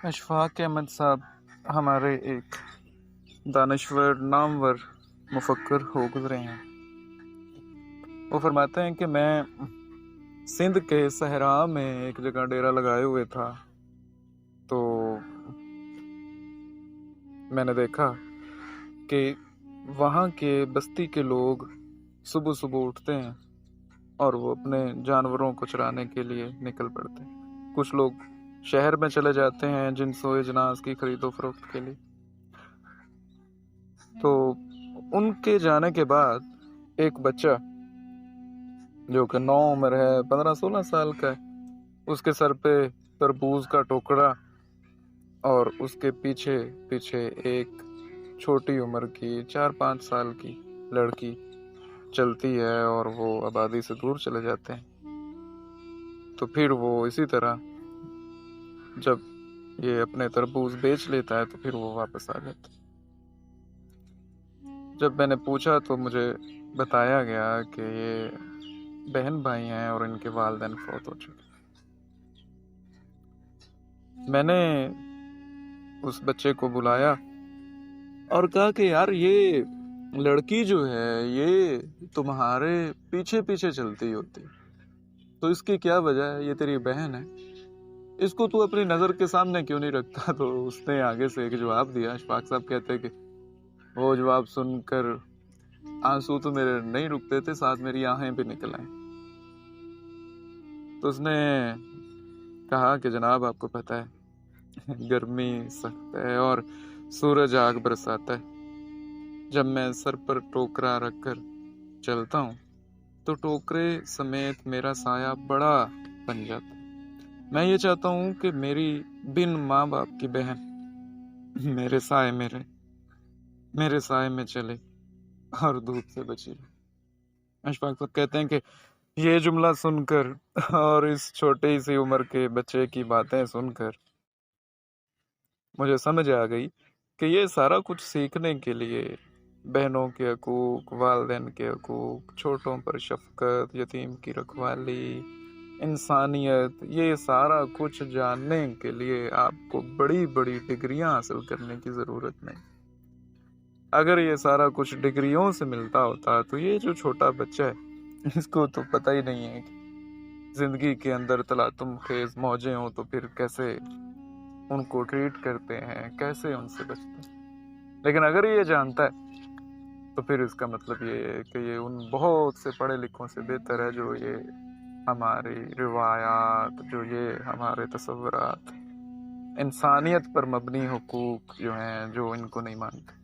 اشفاق احمد صاحب ہمارے ایک دانشور نامور مفکر ہو گزرے ہیں۔ وہ فرماتے ہیں کہ میں سندھ کے صحرا میں ایک جگہ ڈیرا لگائے ہوئے تھا، تو میں نے دیکھا کہ وہاں کے بستی کے لوگ صبح صبح اٹھتے ہیں اور وہ اپنے جانوروں کو چرانے کے لیے نکل پڑتے ہیں۔ کچھ لوگ شہر میں چلے جاتے ہیں جنس و اجناس کی خرید و فروخت کے لیے۔ تو ان کے جانے کے بعد ایک بچہ جو کہ نو عمر ہے، 15-16 سال کا ہے، اس کے سر پہ تربوز کا ٹوکرا اور اس کے پیچھے پیچھے ایک چھوٹی عمر کی 4-5 سال کی لڑکی چلتی ہے اور وہ آبادی سے دور چلے جاتے ہیں۔ تو پھر وہ اسی طرح جب یہ اپنے تربوز بیچ لیتا ہے تو پھر وہ واپس آ جاتا ہے۔ جب میں نے پوچھا تو مجھے بتایا گیا کہ یہ بہن بھائی ہیں اور ان کے والدین فوت ہو چکے۔ میں نے اس بچے کو بلایا اور کہا کہ یار یہ لڑکی جو ہے یہ تمہارے پیچھے پیچھے چلتی ہوتی، تو اس کی کیا وجہ ہے؟ یہ تیری بہن ہے، اس کو تو اپنی نظر کے سامنے کیوں نہیں رکھتا؟ تو اس نے آگے سے ایک جواب دیا۔ اشفاق صاحب کہتے کہ وہ جواب سن کر آنسو تو میرے نہیں رکتے تھے، ساتھ میری آہیں بھی نکل آئیں۔ تو اس نے کہا کہ جناب آپ کو پتہ ہے گرمی سخت ہے اور سورج آگ برساتا ہے، جب میں سر پر ٹوکرا رکھ کر چلتا ہوں تو ٹوکرے سمیت میرا سایہ بڑا بن جاتا ہے۔ میں یہ چاہتا ہوں کہ میری بن ماں باپ کی بہن میرے سائے میں چلے اور دھوپ سے بچی رہے۔ اشفاق صاحب کہتے ہیں کہ یہ جملہ سن کر اور اس چھوٹی سی عمر کے بچے کی باتیں سن کر مجھے سمجھ آ گئی کہ یہ سارا کچھ سیکھنے کے لیے بہنوں کے حقوق، والدین کے حقوق، چھوٹوں پر شفقت، یتیم کی رکھوالی، انسانیت، یہ سارا کچھ جاننے کے لیے آپ کو بڑی بڑی ڈگریاں حاصل کرنے کی ضرورت نہیں۔ اگر یہ سارا کچھ ڈگریوں سے ملتا ہوتا تو یہ جو چھوٹا بچہ ہے اس کو تو پتہ ہی نہیں ہے کہ زندگی کے اندر تلاطم خیز موجیں ہوں تو پھر کیسے ان کو ٹریٹ کرتے ہیں، کیسے ان سے بچتے ہیں۔ لیکن اگر یہ جانتا ہے تو پھر اس کا مطلب یہ ہے کہ یہ ان بہت سے پڑھے لکھوں سے بہتر ہے جو یہ ہماری روایات، جو یہ ہمارے تصورات، انسانیت پر مبنی حقوق جو ہیں جو ان کو نہیں مانتے۔